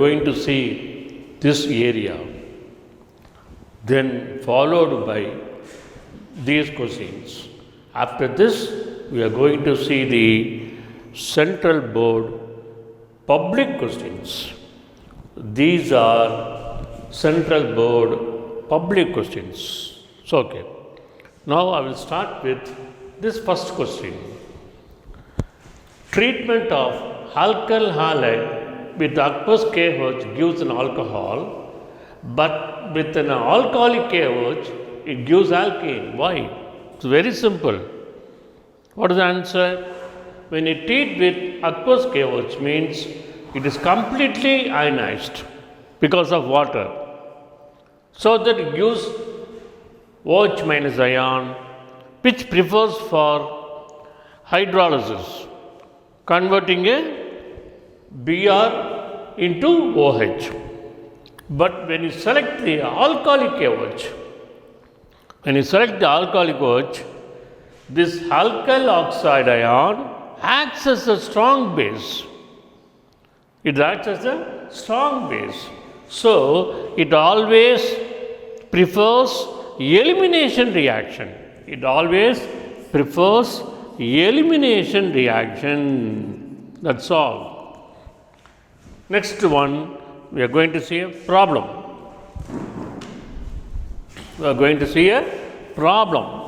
going to see this area, then followed by these questions. After this, we are going to see the central board public questions. These are central board public questions. So, okay. Now I will start with this first question. Treatment of alkyl halide with aqueous KOH gives an alcohol, but with an alcoholic KOH it gives alkene. Why? It's very simple. What is the answer? When you treat with aqueous KOH means it is completely ionized because of water. So that it gives OH minus ion, which prefers for hydrolysis, converting a Br into OH. But when you select the alcoholic KOH, this alkyl oxide ion acts as a strong base. It acts as a strong base. So, it always prefers elimination reaction. It always prefers elimination reaction. That's all. Next one, we are going to see a problem. We are going to see a problem.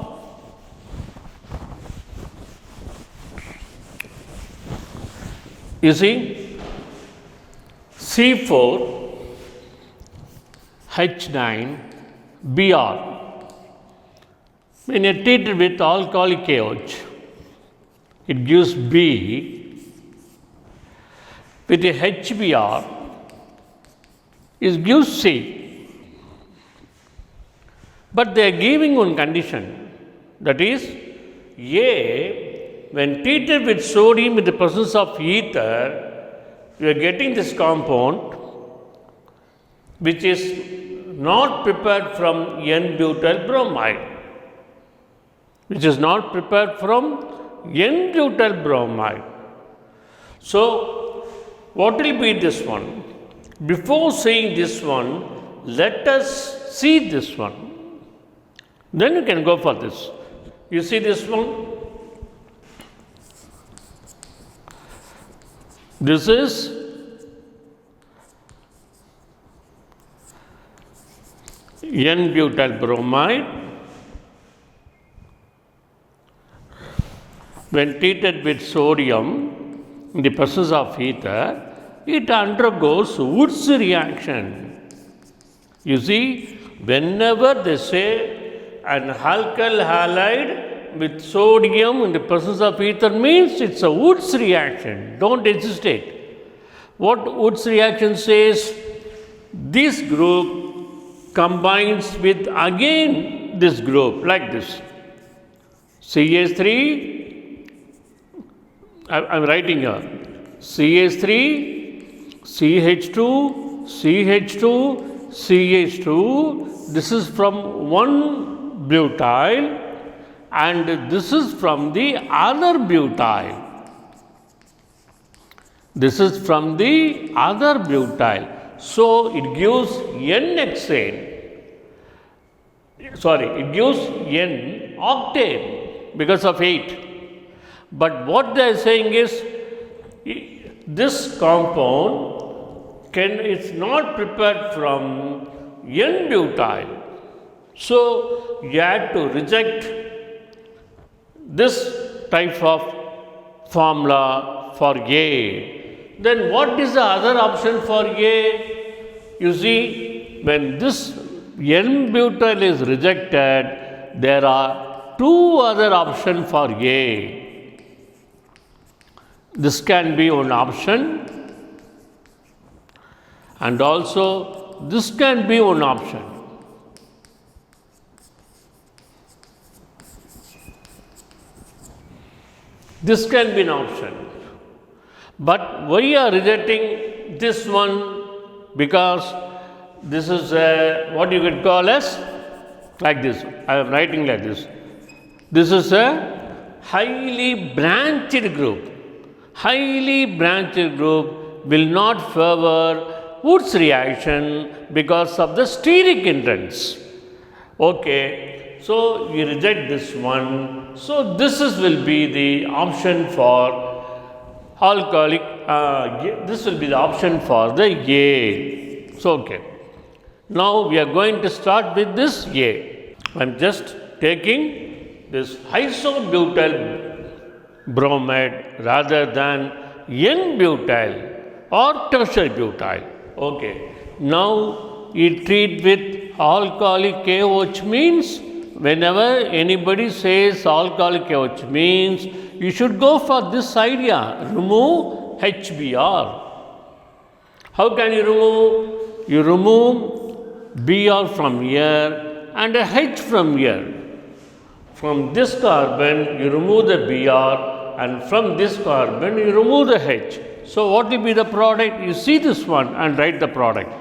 You see, C4H9Br. When you treat it with alcoholic KOH, it gives B. With the HBr, it gives C. But they are giving one condition, that is, A, when treated with sodium in the presence of ether, you are getting this compound which is not prepared from N-butyl bromide. So, what will be this one? Before seeing this one, let us see this one. Then you can go for this. You see this one? This is N-butyl bromide. When treated with sodium in the presence of ether, it undergoes Woods reaction. You see, whenever they say an alkyl halide with sodium in the presence of ether means it's a Woods reaction. Don't hesitate. What Woods reaction says? This group combines with again this group like this. CH3, I'm writing here, CH3, CH2, CH2, CH2. This is from one butyl and this is from the other butyl. So, it gives N-hexane. It gives N-octane because of 8. But what they are saying is, this compound is not prepared from N-butyl. So, you have to reject this type of formula for A. Then what is the other option for A? You see, when this N-butyl is rejected, there are two other options for A. This can be one option and also this can be one option. This can be an option. But we are rejecting this one because this is what you could call as like this. I am writing like this. This is a highly branched group. Highly branched group will not favor Wood's reaction because of the steric hindrance. Okay, so you reject this one. So this will be the option for alcoholic. This will be the option for the A. So okay. Now we are going to start with this A. I am just taking this isobutyl bromide rather than N-butyl or tertiary butyl. Okay. Now you treat with alcoholic KOH means whenever anybody says alcoholic KOH means you should go for this idea, remove HBr. How can you remove? You remove Br from here and a H from here. From this carbon you remove the Br and from this carbon you remove the H. So what will be the product? You see this one and write the product.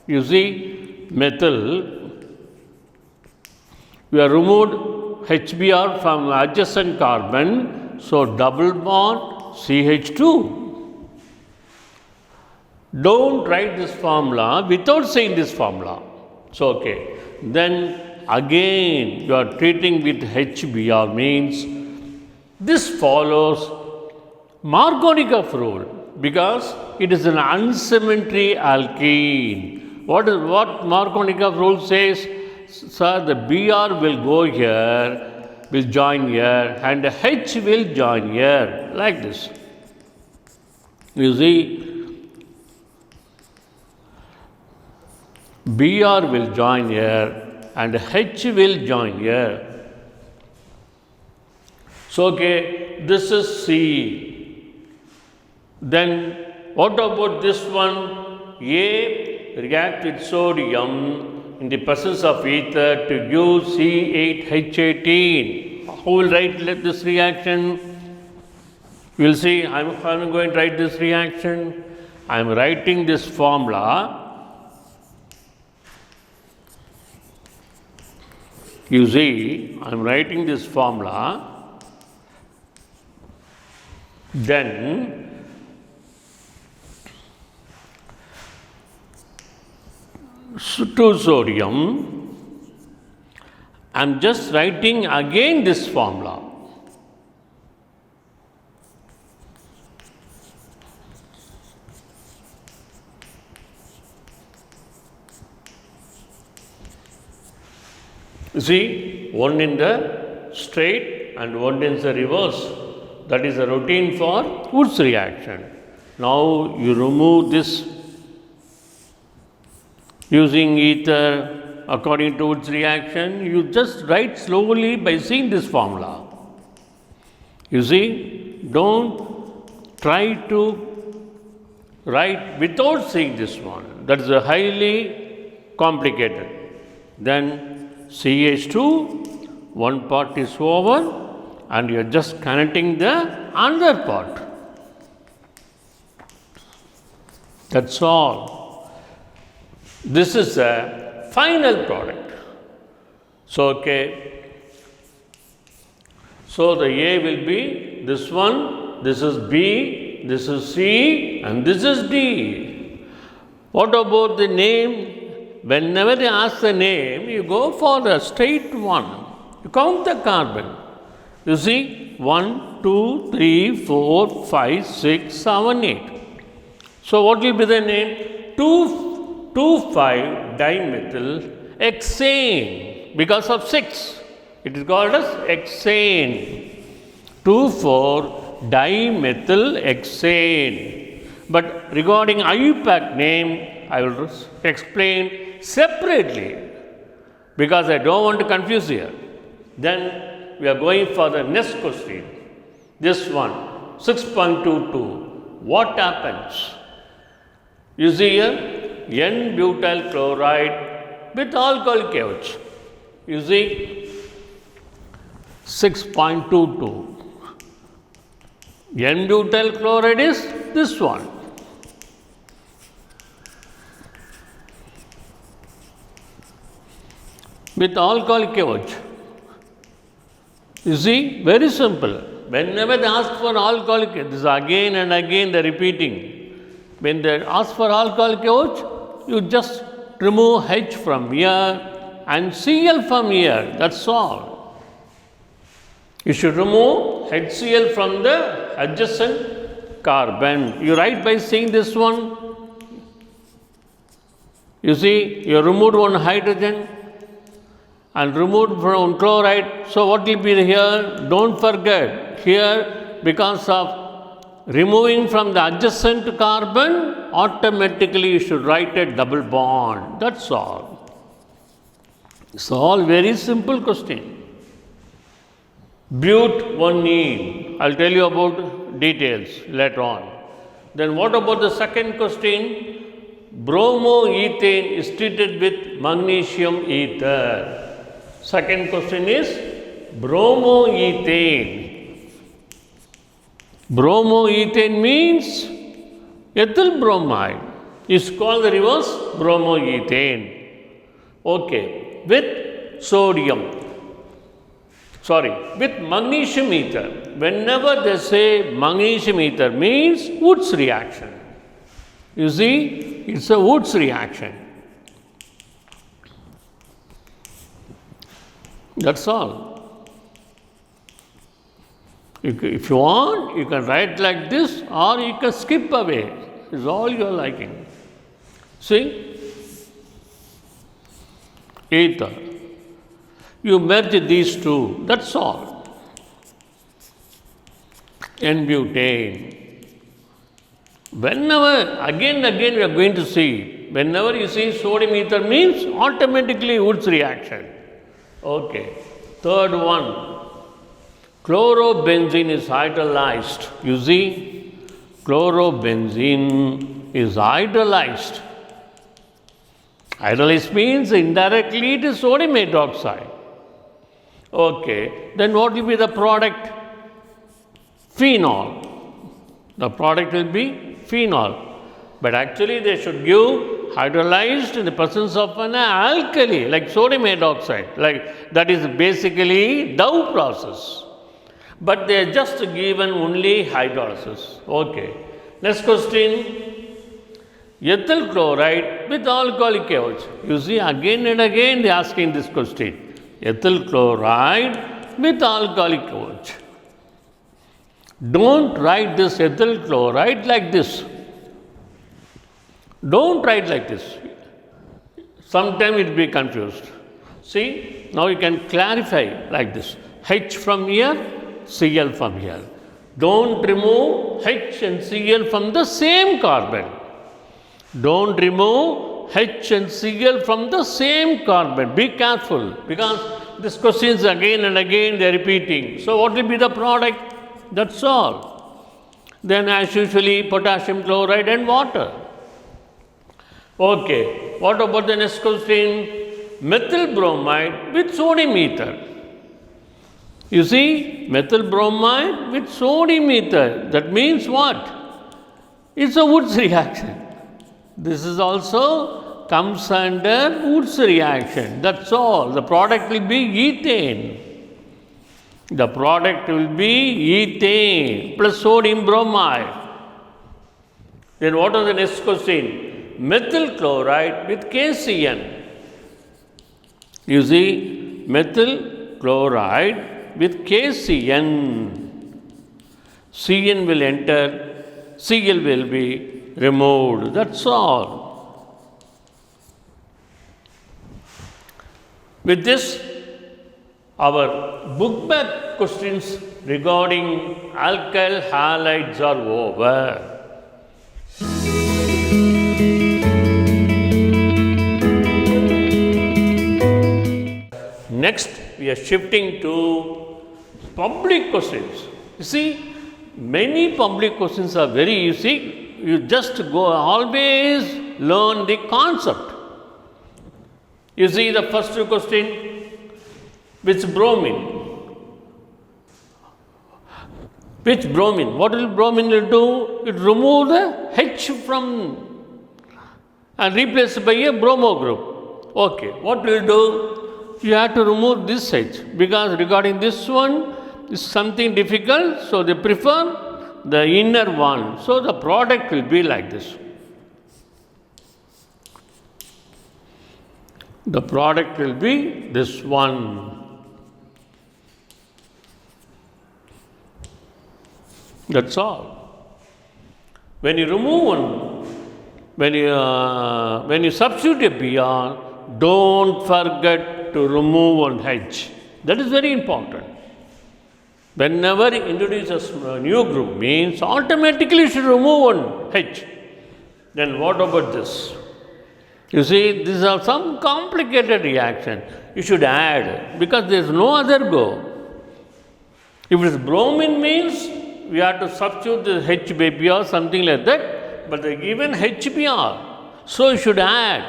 You see methyl, we have removed HBr from adjacent carbon, so double bond CH2. Don't write this formula without saying this formula. So okay, then again you are treating with HBr means this follows Markovnikov rule because it is an unsymmetry alkene. What Markovnikov rule says? Sir, the Br will go here, will join here, and the H will join here, like this. You see, Br will join here, and H will join here. So, okay, this is C. Then, what about this one? A react with sodium in the presence of ether to give C8H18. Who will write this reaction? You will see, I am going to write this reaction. I am writing this formula. You see, I am writing this formula. Then, to sodium, I am just writing again this formula. You see, one in the straight and one in the reverse. That is a routine for Wood's reaction. Now you remove this using ether according to its reaction. You just write slowly by seeing this formula. You see, don't try to write without seeing this one. That is a highly complicated. Then CH2, one part is over and you are just connecting the another part. That's all. This is a final product. So, okay. So, the A will be this one, this is B, this is C, and this is D. What about the name? Whenever they ask the name, you go for the straight one. You count the carbon. You see, 1, 2, 3, 4, 5, 6, 7, 8. So, what will be the name? 2,5-dimethyl hexane because of 6. It is called as hexane. 2,4-dimethyl hexane. But regarding IUPAC name, I will explain separately because I don't want to confuse here. Then we are going for the next question. This one, 6.22. What happens? You see here, N-butyl chloride with alcoholic KOH. You see, 6.22. N-butyl chloride is this one. With alcoholic KOH. You see, very simple. Whenever they ask for alcoholic, this is again and again they are repeating. When they ask for alcoholic OH, you just remove H from here and Cl from here. That's all. You should remove HCl from the adjacent carbon. You write by saying this one. You see, you removed one hydrogen and removed from one chloride. So what will be here? Don't forget, here because of removing from the adjacent carbon, automatically you should write a double bond. That's all. It's all very simple question. But-1-ene. I'll tell you about details later on. Then what about the second question? Bromoethane is treated with magnesium ether. Second question is bromoethane. Bromoethane means ethyl bromide is called the reverse bromoethane. Okay, with magnesium ether. Whenever they say magnesium ether means Woods reaction. You see, it's a Woods reaction. That's all. If you want, you can write like this or you can skip away. It's all your liking. See? Ether. You merge these two. That's all. N-butane. Whenever, again we are going to see, whenever you see sodium ether means automatically Woods reaction. Okay. Third one. Chlorobenzene is hydrolyzed. You see, chlorobenzene is hydrolyzed. Hydrolyzed means indirectly it is sodium hydroxide. Okay. Then what will be the product? Phenol. The product will be phenol. But actually they should give hydrolyzed in the presence of an alkali like sodium hydroxide. Like that is basically Dow process. But they are just given only hydrolysis. Okay. Next question. Ethyl chloride with alcoholic OH. You see, again and again they are asking this question. Ethyl chloride with alcoholic OH. Don't write this ethyl chloride like this. Don't write like this. Sometimes it will be confused. See, now you can clarify like this. H from here, Cl from here. Don't remove H and Cl from the same carbon. Don't remove H and Cl from the same carbon. Be careful because this question is again and again they are repeating. So what will be the product? That's all. Then as usually potassium chloride and water. Okay. What about the next question? Methyl bromide with sodium ether. You see, methyl bromide with sodium ether. That means what? It's a Woods reaction. This is also comes under Woods reaction. That's all. The product will be ethane. The product will be ethane plus sodium bromide. Then what is the next question? Methyl chloride with KCN. You see, methyl chloride with KCN. CN will enter, Cl will be removed. That's all. With this, our book back questions regarding alkyl halides are over. Next, we are shifting to public questions. You see, many public questions are very easy. You just go always learn the concept. You see the first question. Which bromine? Which bromine? What will bromine do? It remove the H from and replace by a bromo group. Okay. What will do? You have to remove this H because regarding this one is something difficult. So they prefer the inner one. So the product will be like this. The product will be this one. That's all. When you remove one, when you substitute a BR, don't forget to remove one H. That is very important. Whenever you introduce a new group, means automatically you should remove one H. Then what about this? You see, these are some complicated reaction. You should add because there is no other go. If it is bromine means we have to substitute the HBr or something like that, but they given HBr. So you should add.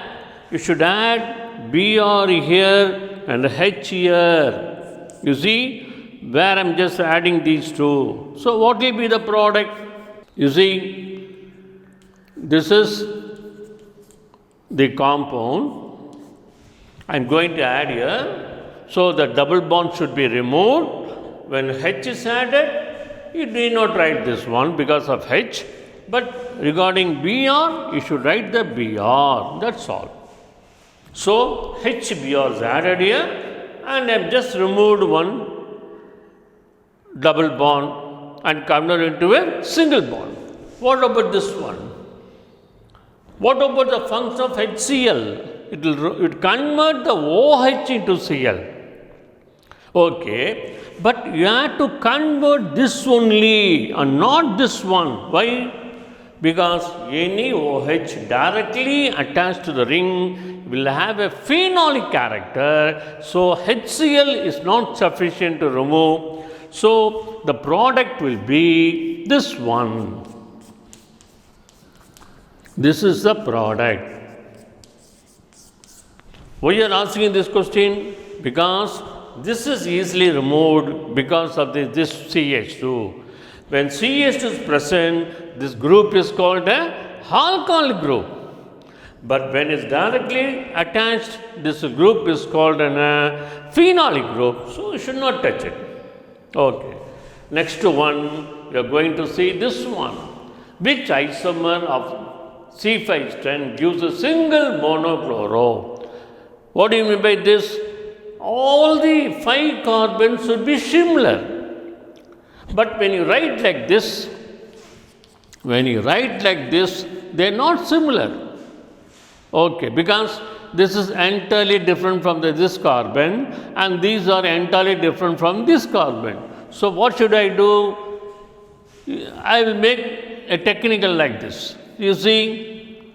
You should add Br here and H here. You see, where I am just adding these two. So what will be the product? You see, this is the compound. I am going to add here. So the double bond should be removed. When H is added, you need not write this one because of H. But regarding Br, you should write the Br. That's all. So HBr is added here and I have just removed one double bond and converted into a single bond. What about this one? What about the function of HCl? It will convert the OH into Cl. Okay, but you have to convert this only and not this one. Why? Because any OH directly attached to the ring will have a phenolic character. So HCl is not sufficient to remove. So the product will be this one. This is the product. Why you are asking this question? Because this is easily removed because of this CH2. When CH2 is present, this group is called a alkyl group. But when it's directly attached, this group is called a phenolic group. So you should not touch it. Okay. Next one, you are going to see this one. Which isomer of C510 gives a single monochloro? What do you mean by this? All the 5 carbons should be similar. But when you write like this, they are not similar. Okay, because this is entirely different from this carbon and these are entirely different from this carbon. So what should I do? I will make a technical like this. You see,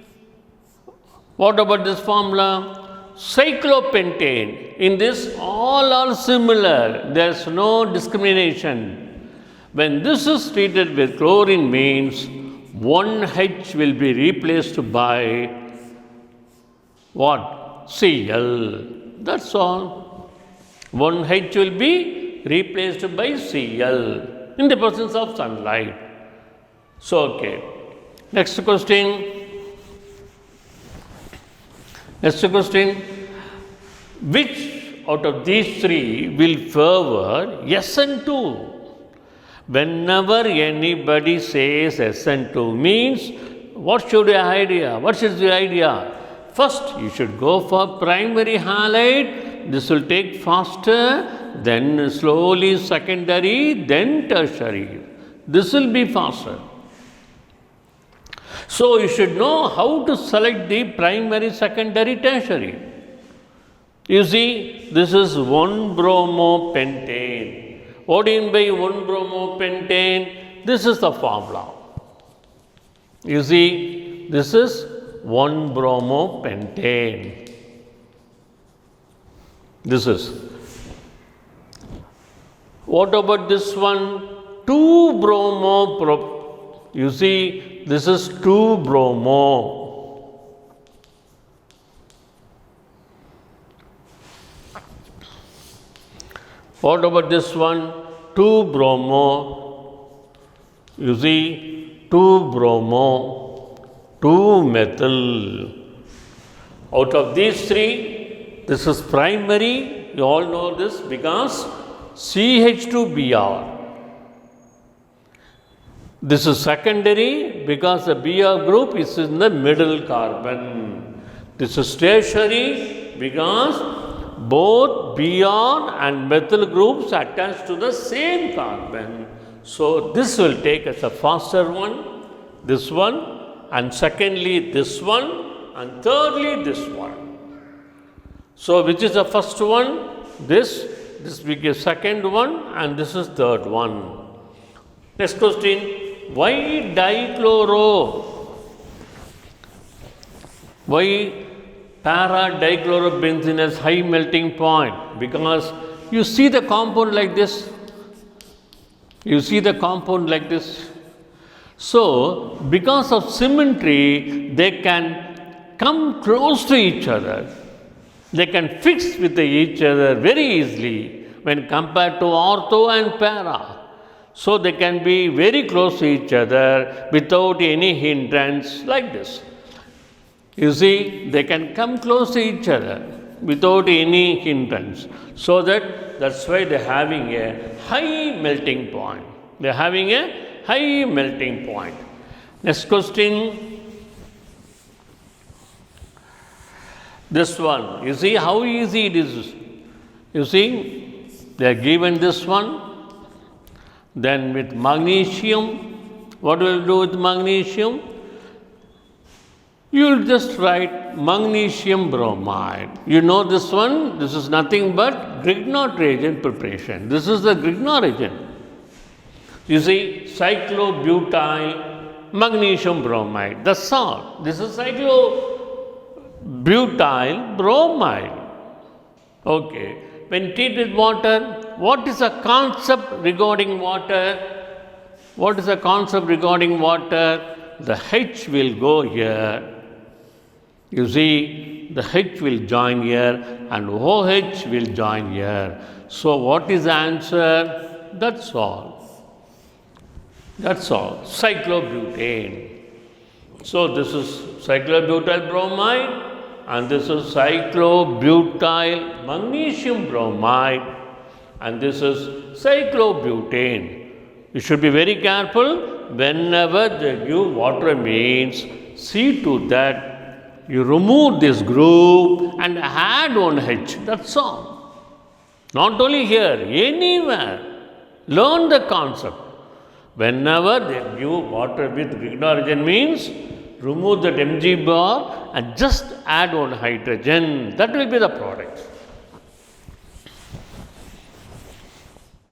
what about this formula? Cyclopentane. In this, all are similar. There is no discrimination. When this is treated with chlorine means one H will be replaced by what? Cl. That's all. One H will be replaced by Cl in the presence of sunlight. So, okay. Next question. Which out of these three will favor SN2? Whenever anybody says SN2 means, what should the idea? What is the idea? First, you should go for primary halide. This will take faster, then slowly secondary, then tertiary. This will be faster. So you should know how to select the primary, secondary, tertiary. You see, this is 1-bromopentane. What do you mean by 1-bromopentane? This is the formula. You see, this is 1-bromopentane. This is. What about this one? 2-bromopropane. You see, this is 2-bromo. What about this one? 2-bromo. You see, 2-bromo, 2-methyl. Out of these three, this is primary. You all know this because CH2Br. This is secondary because the Br group is in the middle carbon. This is tertiary because both Br and methyl groups attach to the same carbon. So this will take as a faster one, this one, and secondly this one, and thirdly this one. So which is the first one? This we give second one, and this is third one. Next question. Why dichloro? Why para-dichlorobenzene has high melting point? Because you see the compound like this. You see the compound like this. So, because of symmetry, they can come close to each other. They can fix with each other very easily when compared to ortho and para. So, they can be very close to each other without any hindrance like this. You see, they can come close to each other without any hindrance. So that's why they are having a high melting point. They are having a high melting point. Next question. This one. You see how easy it is. You see, they are given this one. Then with magnesium, what will do with magnesium? You will just write magnesium bromide. You know this one? This is nothing but Grignard reagent preparation. This is the Grignard reagent. You see, cyclobutyl magnesium bromide, the salt. This is cyclobutyl bromide. Okay. When treated with water, what is the concept regarding water? What is the concept regarding water? The H will go here. You see, the H will join here and OH will join here. So, what is the answer? That's all. That's all. Cyclobutane. So, this is cyclobutyl bromide and this is cyclobutyl magnesium bromide and this is cyclobutane. You should be very careful whenever they give water means, see to that you remove this group and add one H. That's all. Not only here, anywhere. Learn the concept. Whenever they give water with Grignard reagent means, remove that Mg bar and just add one hydrogen. That will be the product.